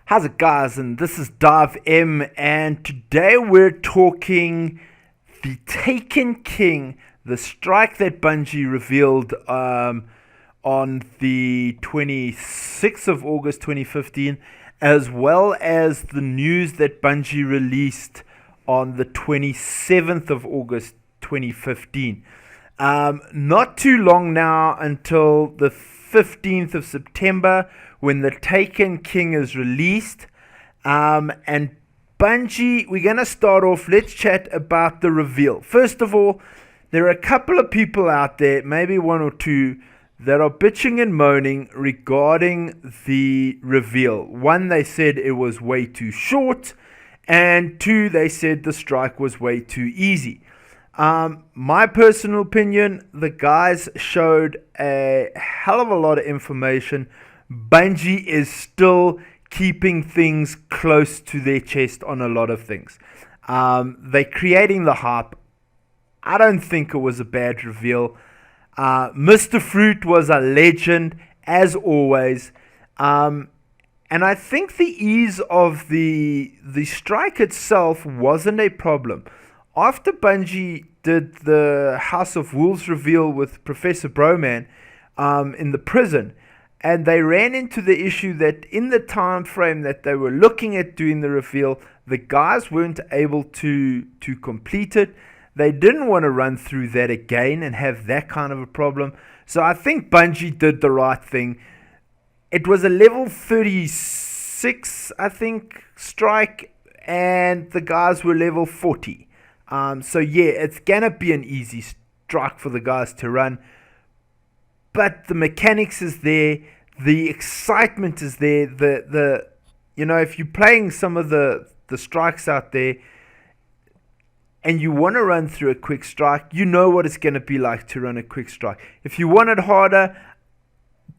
How's it, guys? And this is Dive M, and today we're talking the Taken King, the strike that Bungie revealed on the 26th of August 2015, as well as the news that Bungie released on the 27th of August 2015. Not too long now until the 15th of September, when the Taken King is released. And Bungie, we're going to start off. Let's chat about the reveal. First of all, there are a couple of people out there, maybe one or two, that are bitching and moaning regarding the reveal. One, they said it was way too short, and two, they said the strike was way too easy. My personal opinion, the guys showed a hell of a lot of information. Bungie is still keeping things close to their chest on a lot of things. They're creating the hype. I don't think it was a bad reveal. Mr. Fruit was a legend, as always. And I think the ease of the strike itself wasn't a problem. After Bungie did the House of Wolves reveal with Professor Broman in the prison, and they ran into the issue that in the time frame that they were looking at doing the reveal, the guys weren't able to complete it. They didn't want to run through that again and have that kind of a problem. So I think Bungie did the right thing. It was a level 36, I think, strike, and the guys were level 40. So yeah, it's gonna be an easy strike for the guys to run. But the mechanics is there, the excitement is there. The if you're playing some of the strikes out there and you want to run through a quick strike, you know what it's going to be like to run a quick strike. If you want it harder,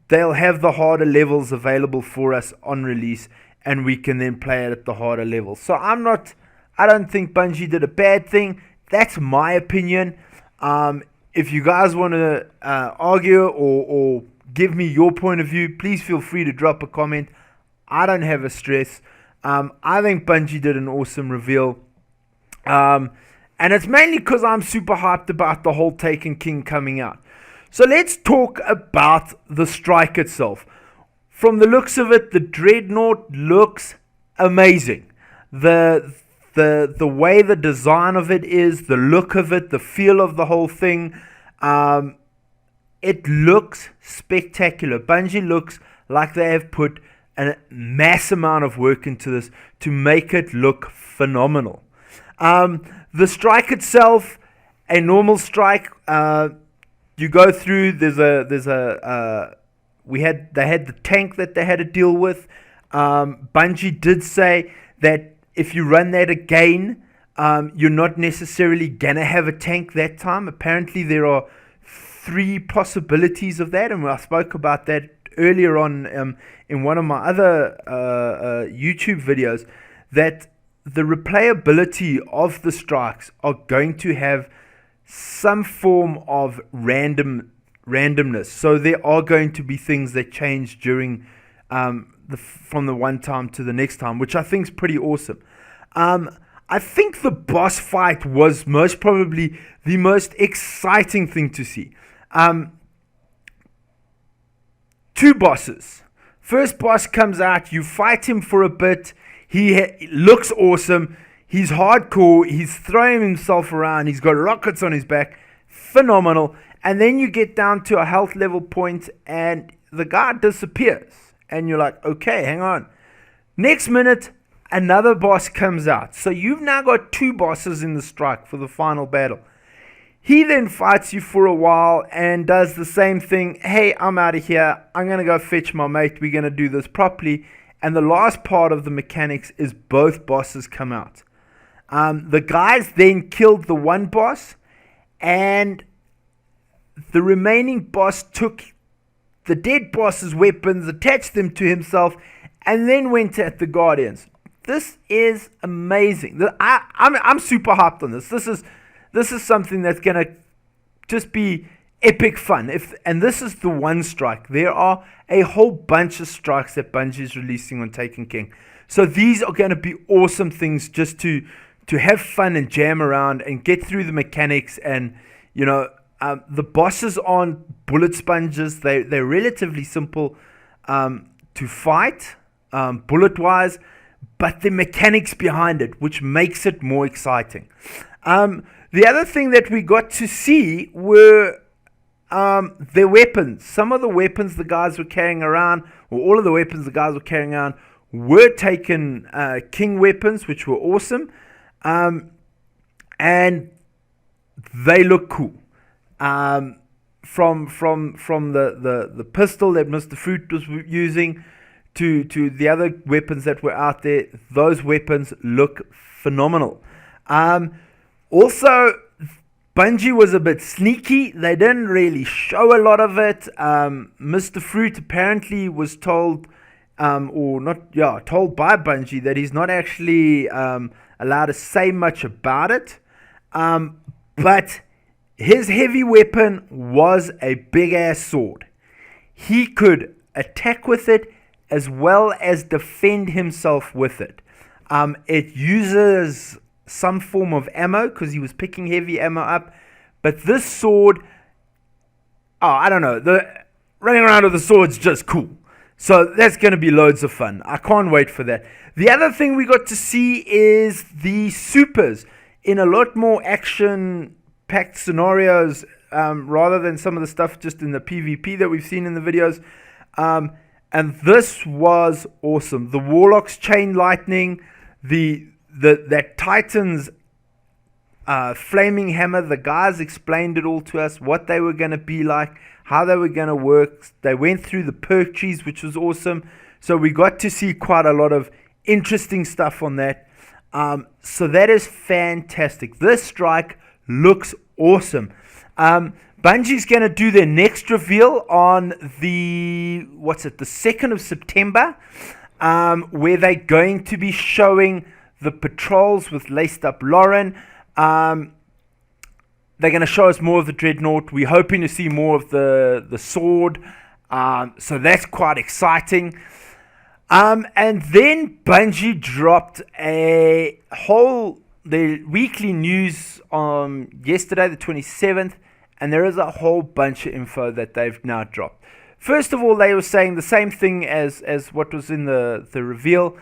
they'll have the harder levels available for us on release, and we can then play it at the harder level. So I don't think Bungie did a bad thing. That's my opinion. If you guys want to argue or give me your point of view, please feel free to drop a comment. I don't have a stress. I think Bungie did an awesome reveal. And it's mainly because I'm super hyped about the whole Taken King coming out. So let's talk about the strike itself. From the looks of it, the Dreadnought looks amazing. The way the design of it is, the look of it, the feel of the whole thing, it looks spectacular. Bungie looks like they have put a mass amount of work into this to make it look phenomenal. The strike itself, a normal strike, you go through. They had the tank that they had to deal with. Bungie did say that if you run that again, you're not necessarily gonna have a tank that time. Apparently, there are 3 possibilities of that, and I spoke about that earlier on in one of my other YouTube videos, that the replayability of the strikes are going to have some form of randomness. So there are going to be things that change during from the one time to the next time, which I think is pretty awesome. I think the boss fight was most probably the most exciting thing to see. 2 bosses. First boss comes out, you fight him for a bit. He looks awesome. He's hardcore. He's throwing himself around. He's got rockets on his back. Phenomenal. And then you get down to a health level point and the guy disappears. And you're like, okay, hang on. Next minute, another boss comes out. So you've now got 2 bosses in the strike for the final battle. He then fights you for a while and does the same thing. Hey, I'm out of here. I'm going to go fetch my mate. We're going to do this properly. And the last part of the mechanics is both bosses come out. The guys then killed the one boss, and the remaining boss took the dead boss's weapons, attached them to himself, and then went at the Guardians. This is amazing. I'm super hyped on this. This is something that's going to just be epic fun. And this is the one strike. There are a whole bunch of strikes that Bungie is releasing on Taken King. So these are going to be awesome things just to have fun and jam around and get through the mechanics. And the bosses aren't bullet sponges. They're relatively simple to fight bullet wise, but the mechanics behind it, which makes it more exciting. The other thing that we got to see were their weapons. Some of the weapons the guys were carrying around, or all of the weapons the guys were carrying around, were Taken King weapons, which were awesome. And they look cool. From the pistol that Mr. Fruit was using to the other weapons that were out there, those weapons look phenomenal. Also, Bungie was a bit sneaky. They didn't really show a lot of it. Mr. Fruit apparently was told, told by Bungie that he's not actually allowed to say much about it. But his heavy weapon was a big ass sword. He could attack with it as well as defend himself with it. It uses some form of ammo because he was picking heavy ammo up. But this sword, I don't know. Running around with the sword's just cool. So that's going to be loads of fun. I can't wait for that. The other thing we got to see is the supers in a lot more action-packed scenarios rather than some of the stuff just in the PvP that we've seen in the videos. And this was awesome. The Warlock's Chain Lightning, that Titan's Flaming Hammer, the guys explained it all to us, what they were going to be like, how they were going to work. They went through the perk trees, which was awesome. So we got to see quite a lot of interesting stuff on that. So that is fantastic. This strike looks awesome. Bungie's going to do their next reveal on the 2nd of September, where they're going to be showing the patrols with Laced Up Lauren. They're going to show us more of the Dreadnought. We're hoping to see more of the sword. So that's quite exciting. And then Bungie dropped their weekly news on yesterday, the 27th. And there is a whole bunch of info that they've now dropped. First of all, they were saying the same thing as what was in the reveal.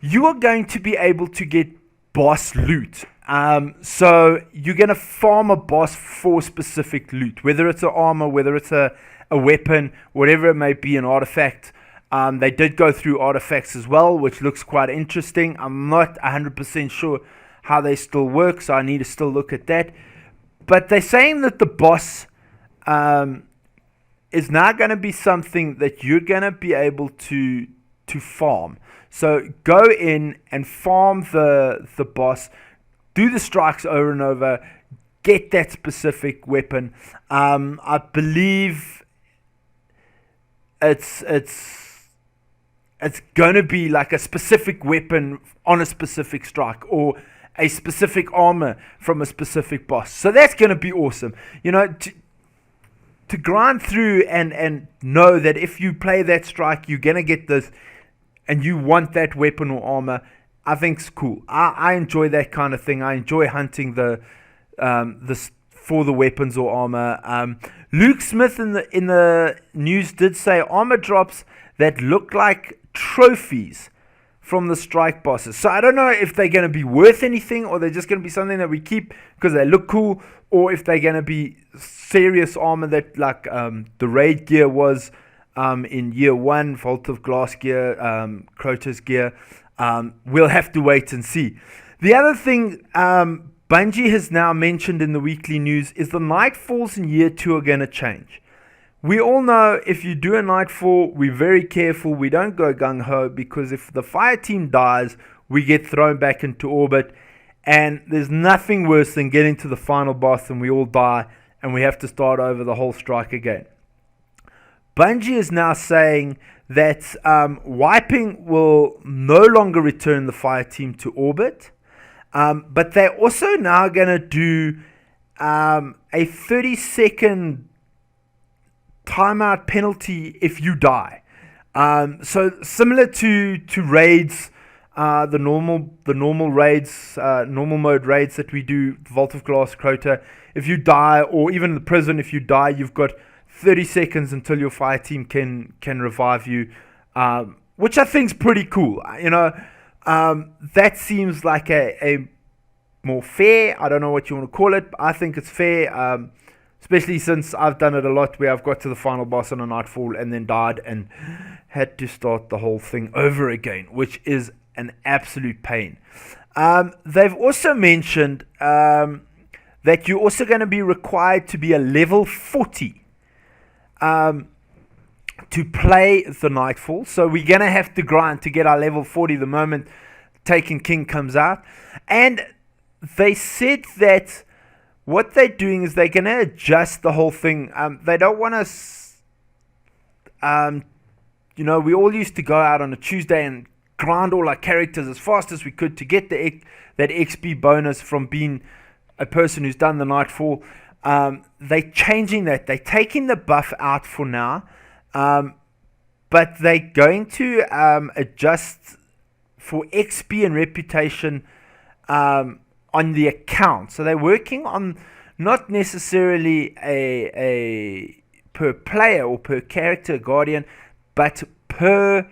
You are going to be able to get boss loot. So you're going to farm a boss for specific loot, whether it's an armor, whether it's a weapon, whatever it may be, an artifact. They did go through artifacts as well, which looks quite interesting. I'm not 100% sure how they still work, so I need to still look at that. But they're saying that the boss is now going to be something that you're going to be able to farm. So go in and farm the boss, do the strikes over and over, get that specific weapon. I believe it's going to be like a specific weapon on a specific strike, or a specific armor from a specific boss. So that's going to be awesome. To grind through and know that if you play that strike, you're going to get this, and you want that weapon or armor, I think it's cool. I enjoy that kind of thing. I enjoy hunting for the weapons or armor. Luke Smith in the news did say armor drops that look like trophies from the strike bosses. So I don't know if they're going to be worth anything, or they're just going to be something that we keep because they look cool, or if they're going to be serious armor that like the raid gear was in year 1, Vault of Glass gear, Crota's gear. We'll have to wait and see. The other thing Bungie has now mentioned in the weekly news is the Nightfalls in year 2 are going to change. We all know if you do a Nightfall, we're very careful. We don't go gung-ho, because if the fire team dies, we get thrown back into orbit. And there's nothing worse than getting to the final boss and we all die and we have to start over the whole strike again. Bungie is now saying that wiping will no longer return the fire team to orbit. But they're also now going to do a 30-second timeout penalty if you die. So similar to raids, the normal raids, normal mode raids that we do, Vault of Glass, Crota. If you die, or even the prison, if you die, you've got 30 seconds until your fire team can revive you, which I think is pretty cool. That seems like a more fair. I don't know what you want to call it, but I think it's fair. Especially since I've done it a lot where I've got to the final boss on a Nightfall and then died and had to start the whole thing over again, which is an absolute pain. They've also mentioned that you're also going to be required to be a level 40 to play the Nightfall. So we're going to have to grind to get our level 40 the moment Taken King comes out. And they said that what they're doing is they're going to adjust the whole thing. They don't want us, we all used to go out on a Tuesday and grind all our characters as fast as we could to get that XP bonus from being a person who's done the Nightfall. They're changing that. They're taking the buff out for now, but they're going to adjust for XP and reputation on the account. So they're working on not necessarily a per player or per character guardian, but per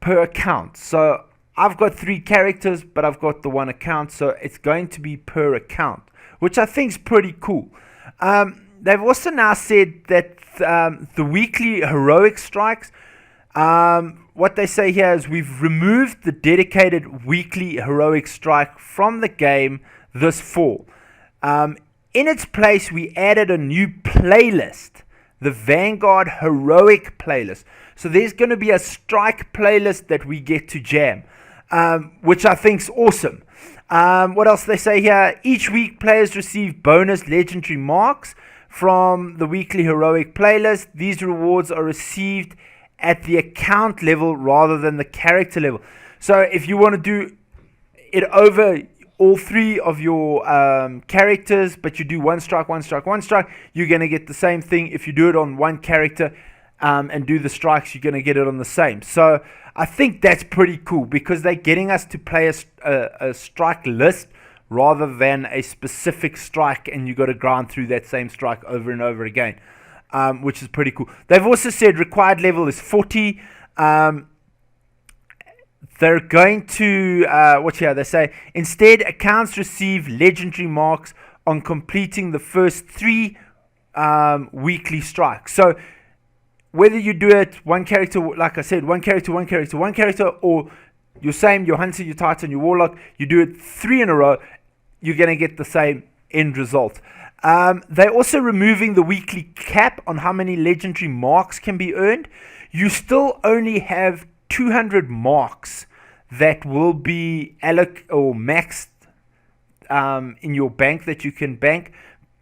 account. So I've got 3 characters, but I've got the one account, so it's going to be per account, which I think is pretty cool. They've also now said that the weekly heroic strikes, what they say here is we've removed the dedicated weekly heroic strike from the game this fall. In its place, we added a new playlist, the Vanguard Heroic playlist. So there's going to be a strike playlist that we get to jam, which I think is awesome. What else they say here? Each week, players receive bonus legendary marks from the weekly heroic playlist. These rewards are received at the account level rather than the character level. So if you want to do it over all 3 of your characters, but you do one strike, you're going to get the same thing. If you do it on one character and do the strikes, you're going to get it on the same. So I think that's pretty cool because they're getting us to play a strike list rather than a specific strike, and you got to grind through that same strike over and over again. Which is pretty cool. They've also said required level is 40. They're going to, they say, instead, accounts receive legendary marks on completing the first 3 weekly strikes. So, whether you do it one character, like I said, one character, or your Hunter, your Titan, your Warlock, you do it 3 in a row, you're going to get the same end result. They're also removing the weekly cap on how many legendary marks can be earned. You still only have 200 marks that will be maxed in your bank that you can bank,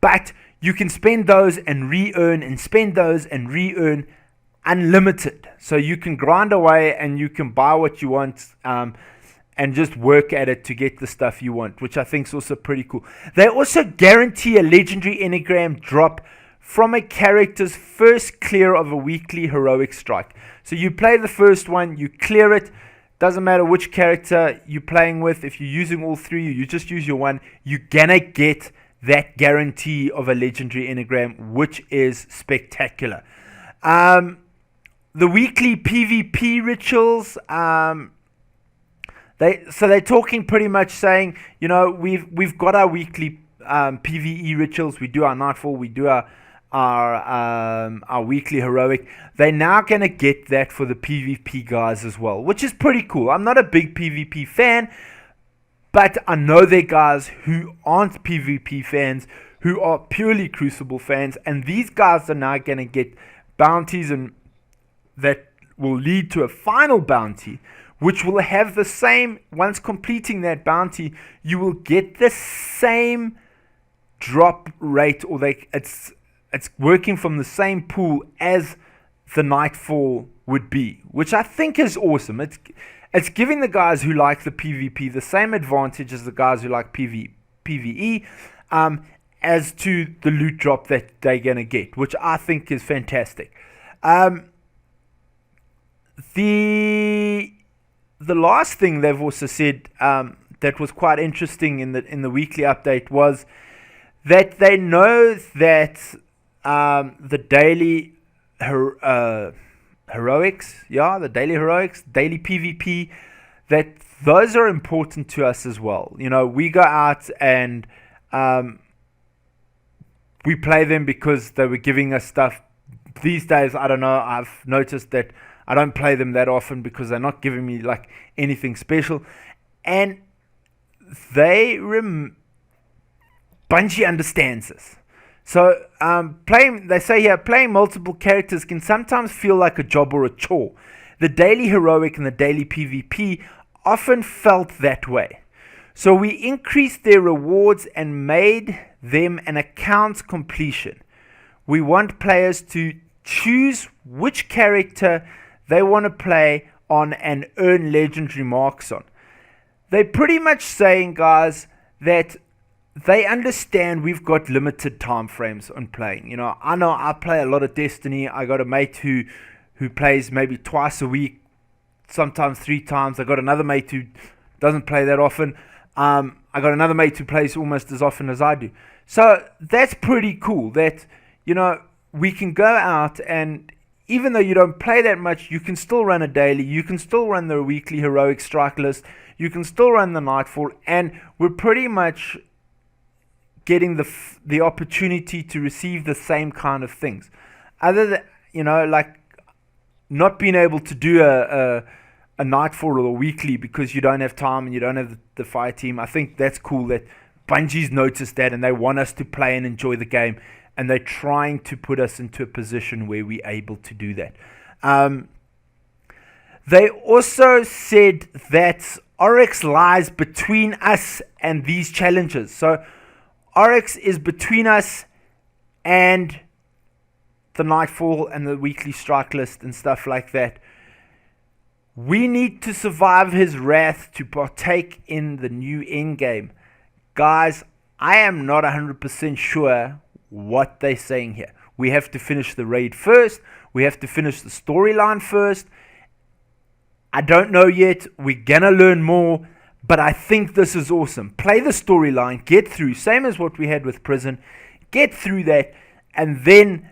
but you can spend those and re-earn and spend those and re-earn unlimited. So you can grind away and you can buy what you want and just work at it to get the stuff you want, which I think is also pretty cool. They also guarantee a legendary enneagram drop from a character's first clear of a weekly heroic strike. So you play the first one, you clear it, doesn't matter which character you're playing with. If you're using all 3, you just use your one, you're gonna get that guarantee of a legendary enneagram, which is spectacular. The weekly PvP rituals, they're talking pretty much saying, we've got our weekly PvE rituals. We do our Nightfall, we do our weekly heroic. They're now going to get that for the PvP guys as well, which is pretty cool. I'm not a big PvP fan, but I know there are guys who aren't PvP fans, who are purely Crucible fans, and these guys are now going to get bounties and that will lead to a final bounty, which will have the same, once completing that bounty, you will get the same drop rate, or it's working from the same pool as the Nightfall would be, which I think is awesome. It's giving the guys who like the PvP the same advantage as the guys who like PvP, PvE, as to the loot drop that they're going to get, which I think is fantastic. The last thing they've also said that was quite interesting in the weekly update was that they know that the daily heroics, the daily heroics, daily PvP, that those are important to us as well. We go out and we play them because they were giving us stuff. These days, I don't know, I've noticed that I don't play them that often because they're not giving me like anything special. And Bungie understands this. So they say here, playing multiple characters can sometimes feel like a job or a chore. The daily heroic and the daily PvP often felt that way. So we increased their rewards and made them an account completion. We want players to choose which character they want to play on and earn legendary marks on. They're pretty much saying, guys, that they understand we've got limited time frames on playing. I know I play a lot of Destiny. I got a mate who plays maybe twice a week, sometimes 3 times. I got another mate who doesn't play that often. I got another mate who plays almost as often as I do. So that's pretty cool that, we can go out, and even though you don't play that much, you can still run a daily, you can still run the weekly heroic strike list, you can still run the nightfall, and we're pretty much getting the opportunity to receive the same kind of things. Other than, like not being able to do a nightfall or a weekly because you don't have time and you don't have the fire team. I think that's cool that Bungie's noticed that and they want us to play and enjoy the game, and they're trying to put us into a position where we're able to do that. They also said that Oryx lies between us and these challenges. So Oryx is between us and the nightfall and the weekly strike list and stuff like that. We need to survive his wrath to partake in the new endgame. Guys, I am not 100% sure what they're saying here. We have to finish the raid first. We have to finish the storyline first. I don't know yet. We're going to learn more. But I think this is awesome. Play the storyline. Get through. Same as what we had with Prison. Get through that. And then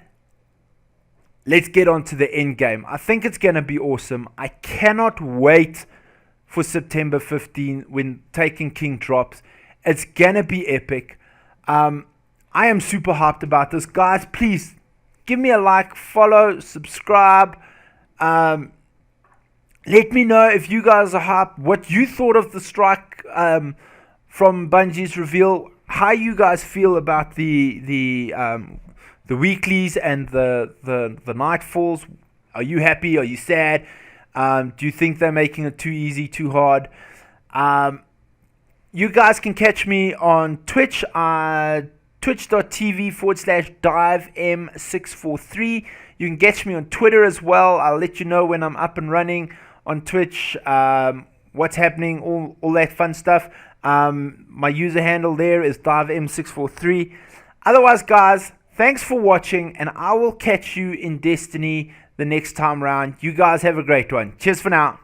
let's get on to the end game. I think it's going to be awesome. I cannot wait for September 15 when Taken King drops. It's going to be epic. I am super hyped about this. Guys, please give me a like, follow, subscribe. Let me know if you guys are hyped, what you thought of the strike from Bungie's reveal, how you guys feel about the weeklies and the nightfalls. Are you happy? Are you sad? Do you think they're making it too easy, too hard? You guys can catch me on Twitch, twitch.tv/divem643. You can catch me on Twitter as well. I'll let you know when I'm up and running on Twitch, what's happening, all that fun stuff. My user handle there is divem643. Otherwise, guys, thanks for watching, and I will catch you in Destiny the next time round. You guys have a great one. Cheers for now.